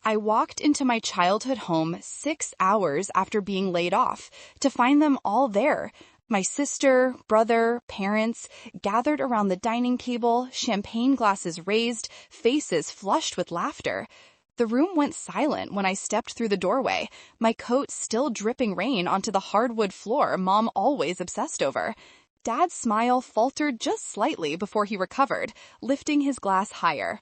I walked into my childhood home 6 hours after being laid off to find them all there. My sister, brother, parents, gathered around the dining table, champagne glasses raised, faces flushed with laughter. The room went silent when I stepped through the doorway, my coat still dripping rain onto the hardwood floor Mom always obsessed over. Dad's smile faltered just slightly before he recovered, lifting his glass higher.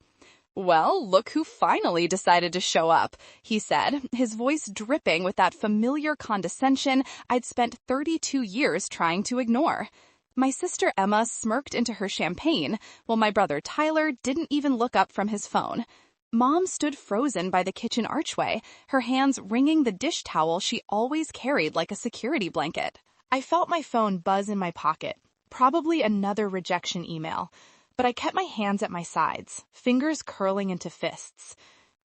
"Well, look who finally decided to show up," he said, his voice dripping with that familiar condescension I'd spent 32 years trying to ignore. My sister Emma smirked into her champagne, while my brother Tyler didn't even look up from his phone. Mom stood frozen by the kitchen archway, her hands wringing the dish towel she always carried like a security blanket. I felt my phone buzz in my pocket, probably another rejection email. But I kept my hands at my sides, fingers curling into fists.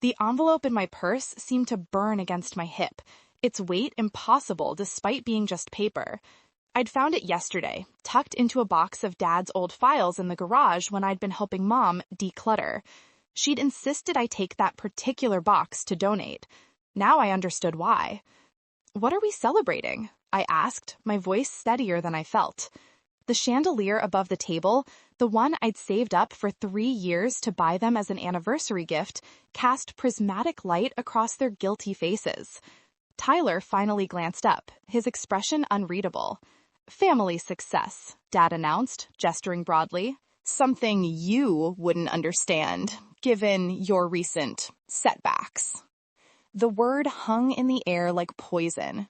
The envelope in my purse seemed to burn against my hip, its weight impossible despite being just paper. I'd found it yesterday, tucked into a box of Dad's old files in the garage when I'd been helping Mom declutter. She'd insisted I take that particular box to donate. Now I understood why. "What are we celebrating?" I asked, my voice steadier than I felt. The chandelier above the table, the one I'd saved up for 3 years to buy them as an anniversary gift, cast prismatic light across their guilty faces. Tyler finally glanced up, his expression unreadable. "Family success," Dad announced, gesturing broadly. "Something you wouldn't understand, given your recent setbacks." The word hung in the air like poison.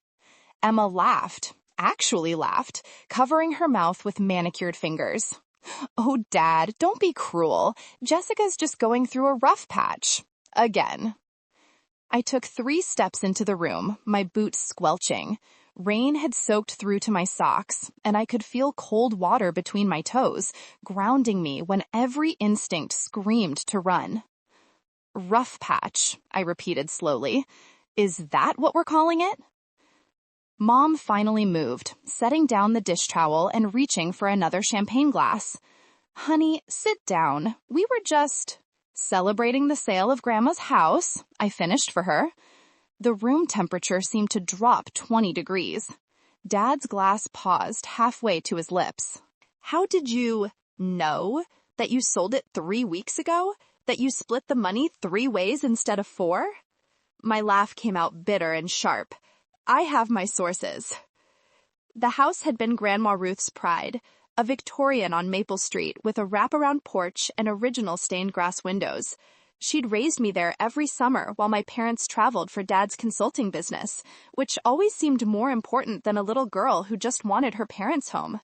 Emma laughed. Actually laughed, covering her mouth with manicured fingers. "Oh, Dad, don't be cruel. Jessica's just going through a rough patch. Again." I took 3 steps into the room, my boots squelching. Rain had soaked through to my socks, and I could feel cold water between my toes, grounding me when every instinct screamed to run. "Rough patch," I repeated slowly. "Is that what we're calling it?" Mom finally moved, setting down the dish towel and reaching for another champagne glass. "Honey, sit down. We were just celebrating the sale of Grandma's house," I finished for her. The room temperature seemed to drop 20 degrees. Dad's glass paused halfway to his lips. "How did you know that you sold it 3 weeks ago? That you split the money 3 ways instead of 4? My laugh came out bitter and sharp. "I have my sources." The house had been Grandma Ruth's pride, a Victorian on Maple Street with a wraparound porch and original stained glass windows. She'd raised me there every summer while my parents traveled for Dad's consulting business, which always seemed more important than a little girl who just wanted her parents home.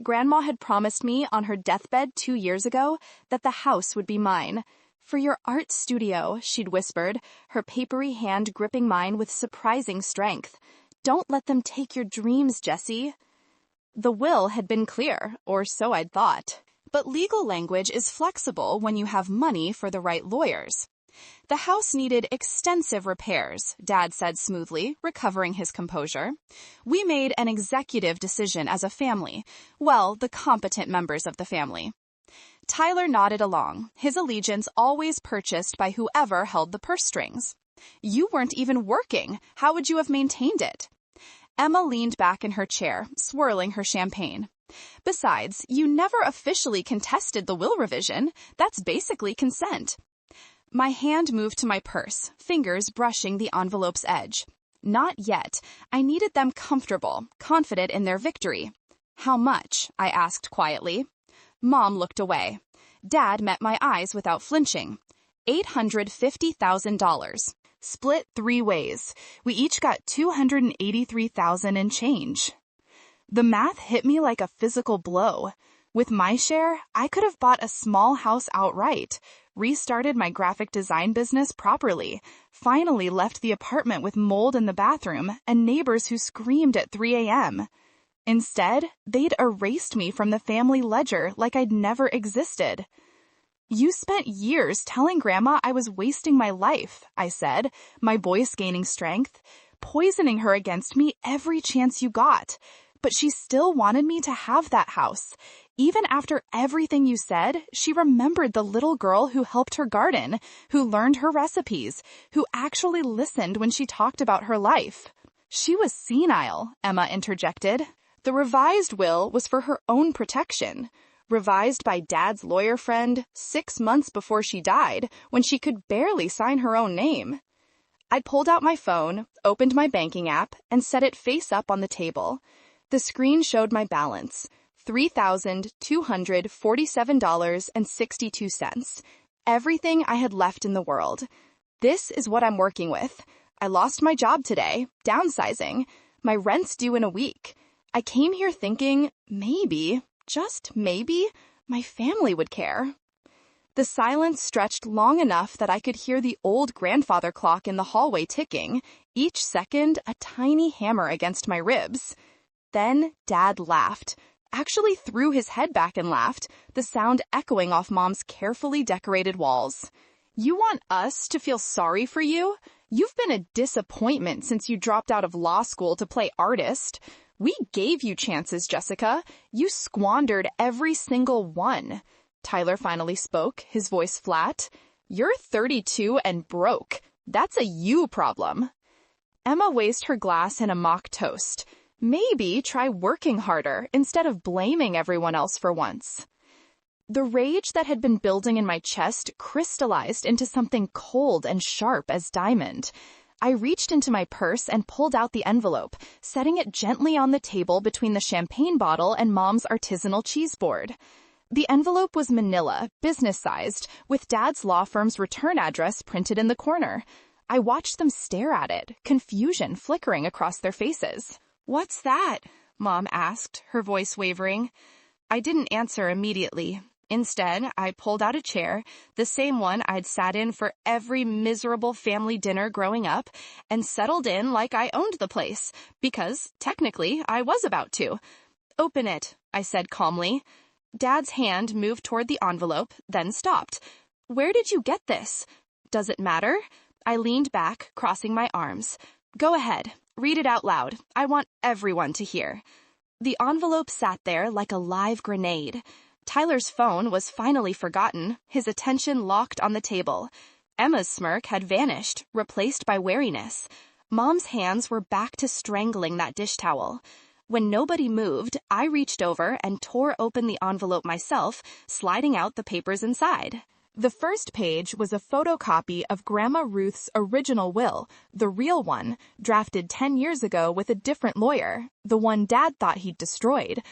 Grandma had promised me on her deathbed 2 years ago that the house would be mine. "For your art studio," she'd whispered, her papery hand gripping mine with surprising strength. "Don't let them take your dreams, Jessie." The will had been clear, or so I'd thought. But legal language is flexible when you have money for the right lawyers. The house needed extensive repairs, Dad said smoothly, recovering his composure. "We made an executive decision as a family. Well, the competent members of the family." Tyler nodded along, his allegiance always purchased by whoever held the purse strings. "You weren't even working. How would you have maintained it?" Emma leaned back in her chair, swirling her champagne. "Besides, you never officially contested the will revision. That's basically consent." My hand moved to my purse, fingers brushing the envelope's edge. Not yet. I needed them comfortable, confident in their victory. "How much?" I asked quietly. Mom looked away. Dad met my eyes without flinching. $850,000. Split 3 ways. We each got $283,000 and change. The math hit me like a physical blow. With my share, I could have bought a small house outright, restarted my graphic design business properly, finally left the apartment with mold in the bathroom and neighbors who screamed at 3 a.m. Instead, they'd erased me from the family ledger like I'd never existed. "You spent years telling Grandma I was wasting my life," I said, my voice gaining strength, "poisoning her against me every chance you got. But she still wanted me to have that house. Even after everything you said, she remembered the little girl who helped her garden, who learned her recipes, who actually listened when she talked about her life. She was senile, Emma interjected. The revised will was for her own protection. Revised by Dad's lawyer friend 6 months before she died, when she could barely sign her own name. I pulled out my phone, opened my banking app, and set it face up on the table. The screen showed my balance, $3,247.62. Everything I had left in the world. This is what I'm working with. I lost my job today, downsizing. My rent's due in a week. I came here thinking, maybe, just maybe, my family would care. The silence stretched long enough that I could hear the old grandfather clock in the hallway ticking, each second a tiny hammer against my ribs. Then Dad laughed, actually threw his head back and laughed, the sound echoing off Mom's carefully decorated walls. You want us to feel sorry for you? You've been a disappointment since you dropped out of law school to play artist. We gave you chances, Jessica. You squandered every single one. Tyler finally spoke, his voice flat. You're 32 and broke. That's a you problem. Emma raised her glass in a mock toast. Maybe try working harder instead of blaming everyone else for once. The rage that had been building in my chest crystallized into something cold and sharp as diamond. I reached into my purse and pulled out the envelope, setting it gently on the table between the champagne bottle and Mom's artisanal cheese board. The envelope was manila, business-sized, with Dad's law firm's return address printed in the corner. I watched them stare at it, confusion flickering across their faces. "What's that?" Mom asked, her voice wavering. I didn't answer immediately. Instead, I pulled out a chair, the same one I'd sat in for every miserable family dinner growing up, and settled in like I owned the place, because, technically, I was about to. "Open it," I said calmly. Dad's hand moved toward the envelope, then stopped. "Where did you get this?" "Does it matter?" I leaned back, crossing my arms. "Go ahead. Read it out loud. I want everyone to hear." The envelope sat there like a live grenade. Tyler's phone was finally forgotten, his attention locked on the table. Emma's smirk had vanished, replaced by wariness. Mom's hands were back to strangling that dish towel. When nobody moved, I reached over and tore open the envelope myself, sliding out the papers inside. The first page was a photocopy of Grandma Ruth's original will, the real one, drafted 10 years ago with a different lawyer, the one Dad thought he'd destroyed.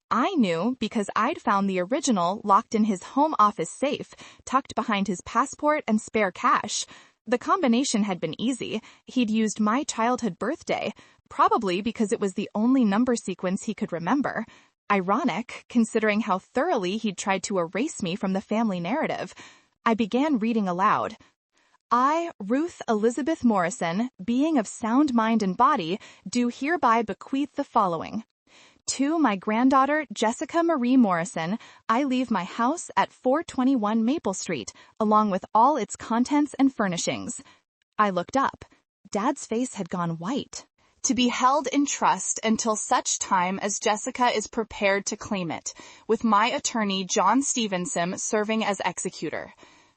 I knew because I'd found the original locked in his home office safe, tucked behind his passport and spare cash. The combination had been easy. He'd used my childhood birthday, probably because it was the only number sequence he could remember. Ironic, considering how thoroughly he'd tried to erase me from the family narrative. I began reading aloud. I, Ruth Elizabeth Morrison, being of sound mind and body, do hereby bequeath the following. To my granddaughter, Jessica Marie Morrison, I leave my house at 421 Maple Street, along with all its contents and furnishings. I looked up. Dad's face had gone white. To be held in trust until such time as Jessica is prepared to claim it, with my attorney, John Stevenson, serving as executor.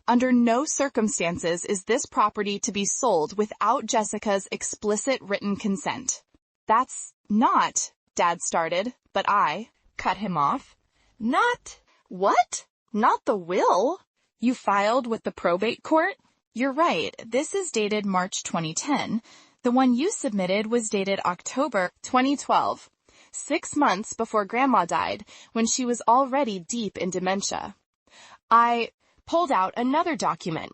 Under no circumstances is this property to be sold without Jessica's explicit written consent. That's not, Dad started, but I cut him off. Not, what? Not the will? You filed with the probate court? You're right, this is dated March 2010. The one you submitted was dated October 2012, 6 months before Grandma died, when she was already deep in dementia. I pulled out another document.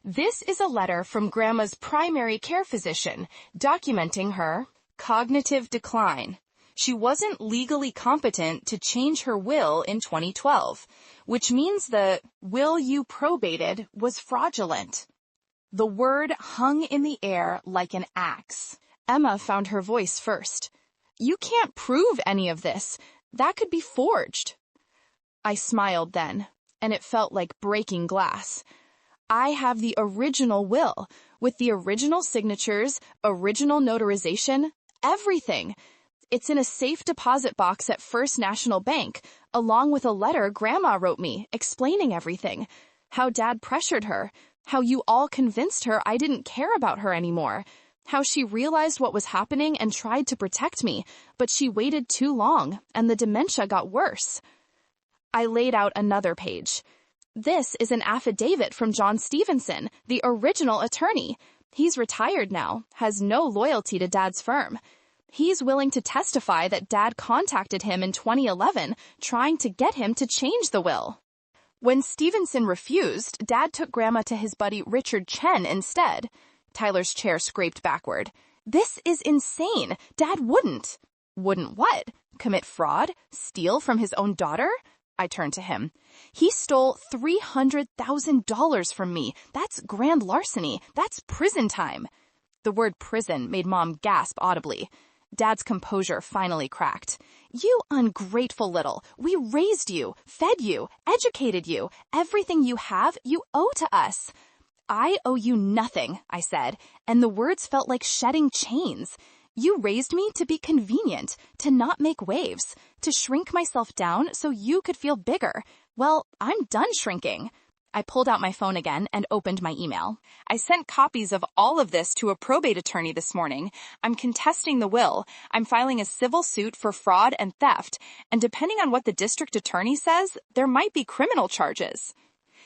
This is a letter from Grandma's primary care physician, documenting her cognitive decline. She wasn't legally competent to change her will in 2012, which means the will you probated was fraudulent. The word hung in the air like an axe. Emma found her voice first. You can't prove any of this. That could be forged. I smiled then, and it felt like breaking glass. I have the original will, with the original signatures, original notarization, everything. It's in a safe deposit box at First National Bank, along with a letter Grandma wrote me explaining everything. How Dad pressured her. How you all convinced her I didn't care about her anymore. How she realized what was happening and tried to protect me, but she waited too long, and the dementia got worse. I laid out another page. This is an affidavit from John Stevenson, the original attorney. He's retired now, has no loyalty to Dad's firm. He's willing to testify that Dad contacted him in 2011, trying to get him to change the will. When Stevenson refused, Dad took Grandma to his buddy Richard Chen instead. Tyler's chair scraped backward. This is insane. Dad wouldn't. Wouldn't what? Commit fraud? Steal from his own daughter? I turned to him. He stole $300,000 from me. That's grand larceny. That's prison time. The word prison made Mom gasp audibly. Dad's composure finally cracked. You ungrateful little. We raised you, fed you, educated you. Everything you have, you owe to us. I owe you nothing, I said, and the words felt like shedding chains. You raised me to be convenient, to not make waves, to shrink myself down so you could feel bigger. Well, I'm done shrinking. I pulled out my phone again and opened my email. I sent copies of all of this to a probate attorney this morning. I'm contesting the will. I'm filing a civil suit for fraud and theft. And depending on what the district attorney says, there might be criminal charges.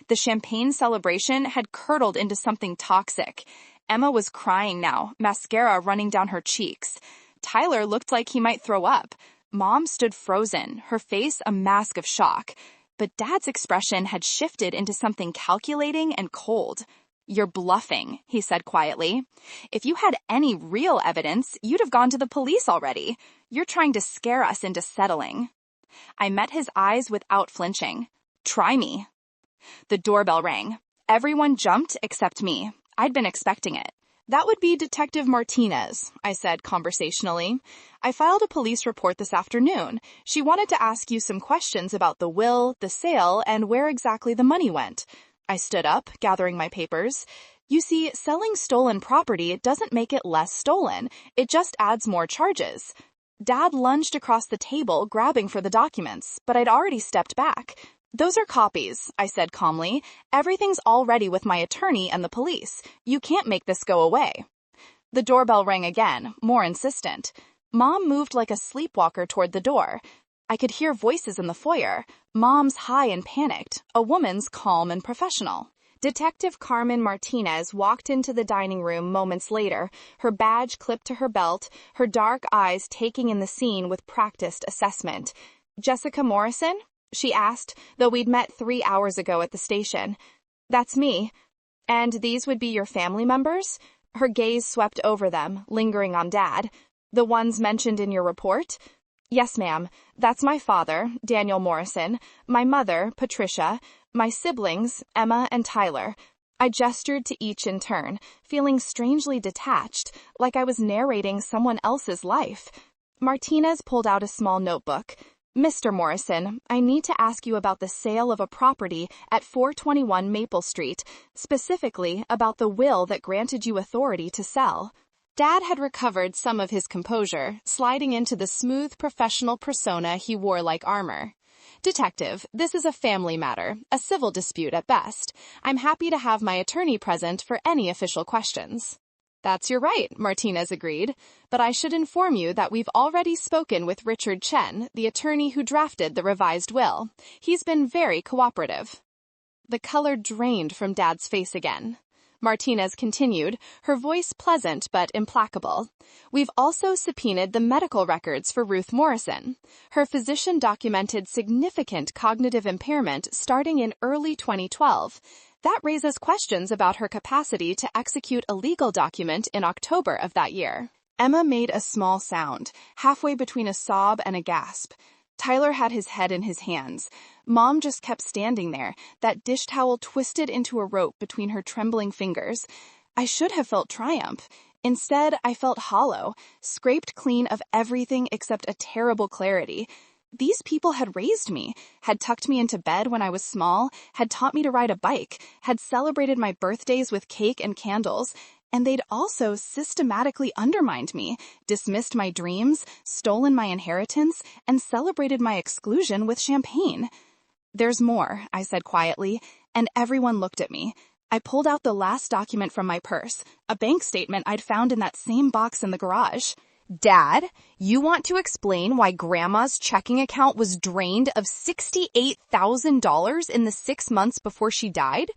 The champagne celebration had curdled into something toxic. Emma was crying now, mascara running down her cheeks. Tyler looked like he might throw up. Mom stood frozen, her face a mask of shock. But Dad's expression had shifted into something calculating and cold. You're bluffing, he said quietly. If you had any real evidence, you'd have gone to the police already. You're trying to scare us into settling. I met his eyes without flinching. Try me. The doorbell rang. Everyone jumped except me. I'd been expecting it. That would be Detective Martinez, I said conversationally. I filed a police report this afternoon. She wanted to ask you some questions about the will, the sale, and where exactly the money went. I stood up, gathering my papers. You see, selling stolen property doesn't make it less stolen. It just adds more charges. Dad lunged across the table, grabbing for the documents, but I'd already stepped back. Those are copies, I said calmly. Everything's all ready with my attorney and the police. You can't make this go away. The doorbell rang again, more insistent. Mom moved like a sleepwalker toward the door. I could hear voices in the foyer. Mom's high and panicked, a woman's calm and professional. Detective Carmen Martinez walked into the dining room moments later, her badge clipped to her belt, her dark eyes taking in the scene with practiced assessment. Jessica Morrison? She asked, though we'd met 3 hours ago at the station. That's me. And these would be your family members? Her gaze swept over them, lingering on Dad. The ones mentioned in your report? Yes, ma'am. That's my father, Daniel Morrison, my mother, Patricia, my siblings, Emma and Tyler. I gestured to each in turn, feeling strangely detached, like I was narrating someone else's life. Martinez pulled out a small notebook. Mr. Morrison, I need to ask you about the sale of a property at 421 Maple Street, specifically about the will that granted you authority to sell. Dad had recovered some of his composure, sliding into the smooth professional persona he wore like armor. Detective, this is a family matter, a civil dispute at best. I'm happy to have my attorney present for any official questions. That's your right, Martinez agreed, but I should inform you that we've already spoken with Richard Chen, the attorney who drafted the revised will. He's been very cooperative. The color drained from Dad's face again. Martinez continued, her voice pleasant but implacable. We've also subpoenaed the medical records for Ruth Morrison. Her physician documented significant cognitive impairment starting in early 2012. That raises questions about her capacity to execute a legal document in October of that year. Emma made a small sound, halfway between a sob and a gasp. Tyler had his head in his hands. Mom just kept standing there, that dish towel twisted into a rope between her trembling fingers. I should have felt triumph. Instead, I felt hollow, scraped clean of everything except a terrible clarity. These people had raised me, had tucked me into bed when I was small, had taught me to ride a bike, had celebrated my birthdays with cake and candles, And they'd also systematically undermined me, dismissed my dreams, stolen my inheritance, and celebrated my exclusion with champagne. "There's more," I said quietly, and everyone looked at me. I pulled out the last document from my purse, a bank statement I'd found in that same box in the garage. "Dad, you want to explain why Grandma's checking account was drained of $68,000 in the 6 months before she died?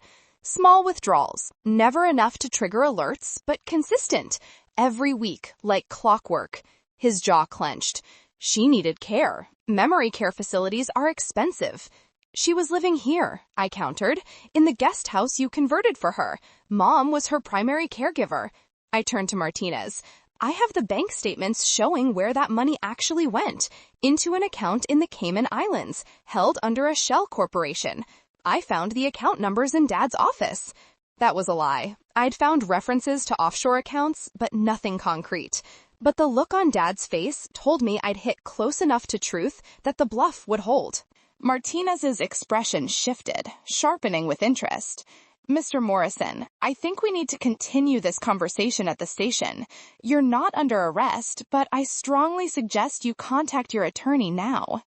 Small withdrawals, never enough to trigger alerts, but consistent. Every week, like clockwork." His jaw clenched. "She needed care. Memory care facilities are expensive." "She was living here," I countered, "in the guest house you converted for her. Mom was her primary caregiver." I turned to Martinez. "I have the bank statements showing where that money actually went, into an account in the Cayman Islands, held under a shell corporation. I found the account numbers in Dad's office." That was a lie. I'd found references to offshore accounts, but nothing concrete. But the look on Dad's face told me I'd hit close enough to truth that the bluff would hold. Martinez's expression shifted, sharpening with interest. "Mr. Morrison, I think we need to continue this conversation at the station. You're not under arrest, but I strongly suggest you contact your attorney now."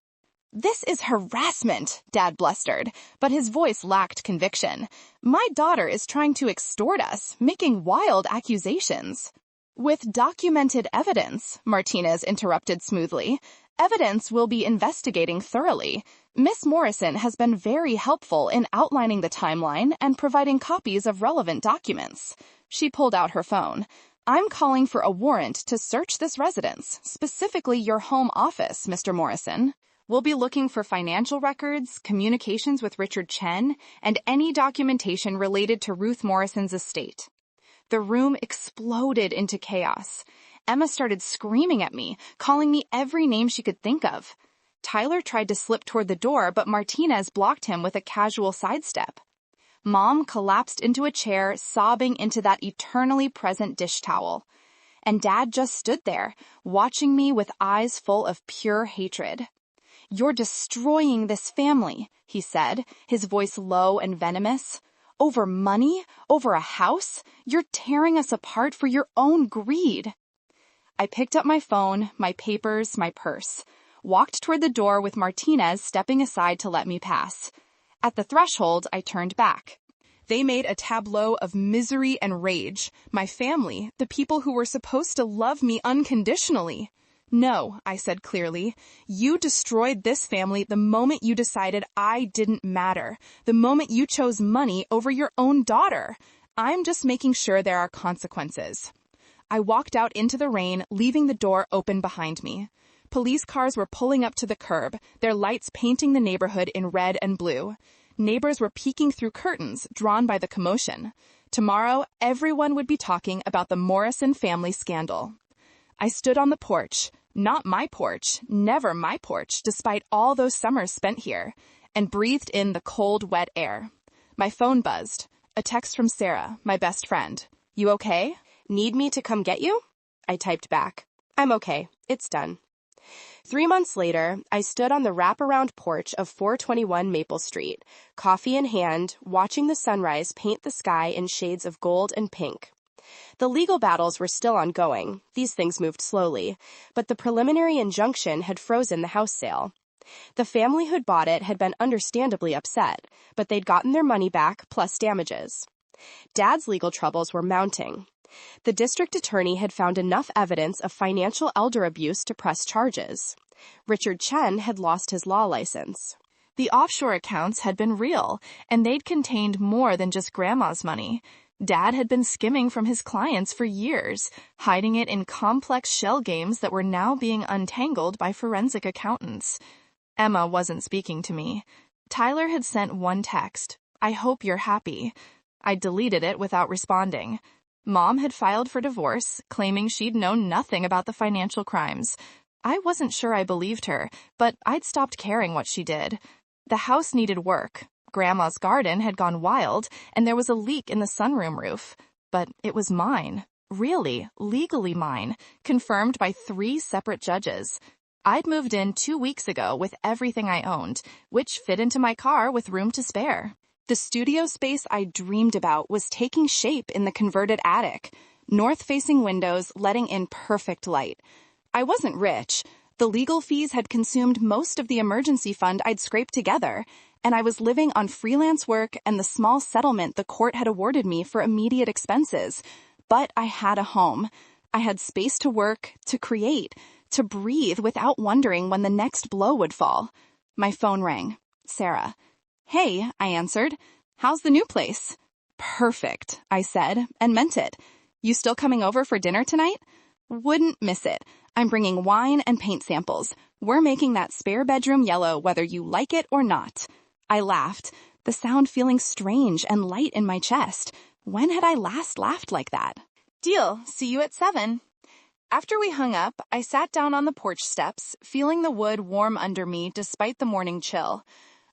"This is harassment," Dad blustered, but his voice lacked conviction. "My daughter is trying to extort us, making wild accusations." "With documented evidence," Martinez interrupted smoothly. "Evidence we'll be investigating thoroughly. Miss Morrison has been very helpful in outlining the timeline and providing copies of relevant documents." She pulled out her phone. "I'm calling for a warrant to search this residence, specifically your home office, Mr. Morrison. We'll be looking for financial records, communications with Richard Chen, and any documentation related to Ruth Morrison's estate." The room exploded into chaos. Emma started screaming at me, calling me every name she could think of. Tyler tried to slip toward the door, but Martinez blocked him with a casual sidestep. Mom collapsed into a chair, sobbing into that eternally present dish towel. And Dad just stood there, watching me with eyes full of pure hatred. "You're destroying this family," he said, his voice low and venomous. "Over money? Over a house? You're tearing us apart for your own greed." I picked up my phone, my papers, my purse, walked toward the door with Martinez stepping aside to let me pass. At the threshold, I turned back. They made a tableau of misery and rage. My family, the people who were supposed to love me unconditionally. "No," I said clearly. "You destroyed this family the moment you decided I didn't matter, the moment you chose money over your own daughter. I'm just making sure there are consequences." I walked out into the rain, leaving the door open behind me. Police cars were pulling up to the curb, their lights painting the neighborhood in red and blue. Neighbors were peeking through curtains, drawn by the commotion. Tomorrow, everyone would be talking about the Morrison family scandal. I stood on the porch, not my porch, never my porch, despite all those summers spent here, and breathed in the cold, wet air. My phone buzzed. A text from Sarah, my best friend. "You okay? Need me to come get you?" I typed back. "I'm okay. It's done." 3 months later, I stood on the wraparound porch of 421 Maple Street, coffee in hand, watching the sunrise paint the sky in shades of gold and pink. The legal battles were still ongoing. These things moved slowly, but the preliminary injunction had frozen the house sale. The family who'd bought it had been understandably upset, but they'd gotten their money back plus damages. Dad's legal troubles were mounting. The district attorney had found enough evidence of financial elder abuse to press charges. Richard Chen had lost his law license. The offshore accounts had been real, and they'd contained more than just Grandma's money. Dad had been skimming from his clients for years, hiding it in complex shell games that were now being untangled by forensic accountants. Emma wasn't speaking to me. Tyler had sent one text, "I hope you're happy." I deleted it without responding. Mom had filed for divorce, claiming she'd known nothing about the financial crimes. I wasn't sure I believed her, but I'd stopped caring what she did. The house needed work. Grandma's garden had gone wild, and there was a leak in the sunroom roof. But it was mine. Really, legally mine, confirmed by 3 separate judges. I'd moved in 2 weeks ago with everything I owned, which fit into my car with room to spare. The studio space I dreamed about was taking shape in the converted attic. north-facing windows letting in perfect light. I wasn't rich. The legal fees had consumed most of the emergency fund I'd scraped together, and I was living on freelance work and the small settlement the court had awarded me for immediate expenses. But I had a home. I had space to work, to create, to breathe without wondering when the next blow would fall. My phone rang. Sarah. "Hey," I answered. "How's the new place?" "Perfect," I said, and meant it. "You still coming over for dinner tonight?" "Wouldn't miss it. I'm bringing wine and paint samples. We're making that spare bedroom yellow whether you like it or not." I laughed, the sound feeling strange and light in my chest. When had I last laughed like that? "Deal. See you at 7. After we hung up, I sat down on the porch steps, feeling the wood warm under me despite the morning chill.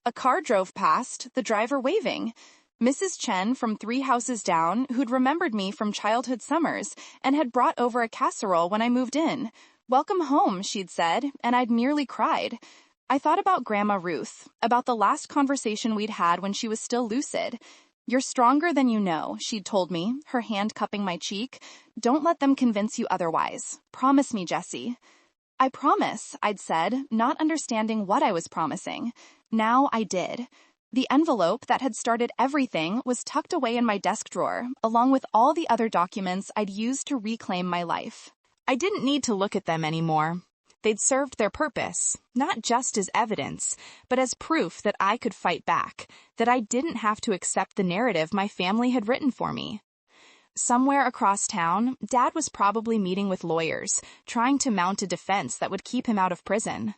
A car drove past, the driver waving. Mrs. Chen from 3 houses down, who'd remembered me from childhood summers and had brought over a casserole when I moved in. "Welcome home," she'd said, and I'd nearly cried. I thought about Grandma Ruth, about the last conversation we'd had when she was still lucid. "You're stronger than you know," she'd told me, her hand cupping my cheek. "Don't let them convince you otherwise. Promise me, Jessie." "I promise," I'd said, not understanding what I was promising. Now I did. The envelope that had started everything was tucked away in my desk drawer, along with all the other documents I'd used to reclaim my life. I didn't need to look at them anymore. They'd served their purpose, not just as evidence, but as proof that I could fight back, that I didn't have to accept the narrative my family had written for me. Somewhere across town, Dad was probably meeting with lawyers, trying to mount a defense that would keep him out of prison.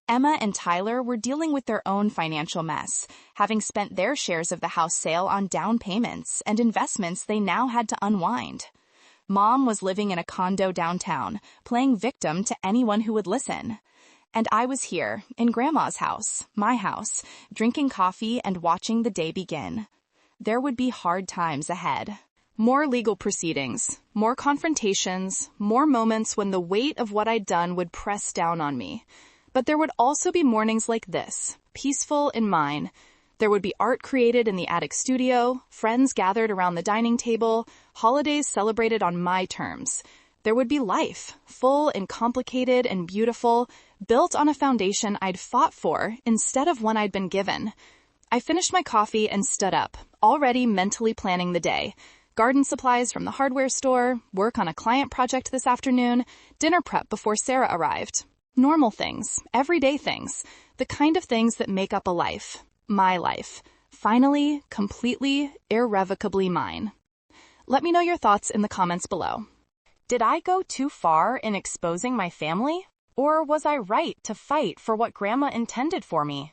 Emma and Tyler were dealing with their own financial mess, having spent their shares of the house sale on down payments and investments they now had to unwind. Mom was living in a condo downtown, playing victim to anyone who would listen. And I was here, in Grandma's house, my house, drinking coffee and watching the day begin. There would be hard times ahead. More legal proceedings, more confrontations, more moments when the weight of what I'd done would press down on me. But there would also be mornings like this, peaceful in mine. There would be art created in the attic studio, friends gathered around the dining table, holidays celebrated on my terms. There would be life, full and complicated and beautiful, built on a foundation I'd fought for instead of one I'd been given. I finished my coffee and stood up, already mentally planning the day. Garden supplies from the hardware store, work on a client project this afternoon, dinner prep before Sarah arrived. Normal things, everyday things, the kind of things that make up a life. My life. Finally, completely, irrevocably mine. Let me know your thoughts in the comments below. Did I go too far in exposing my family? Or was I right to fight for what Grandma intended for me?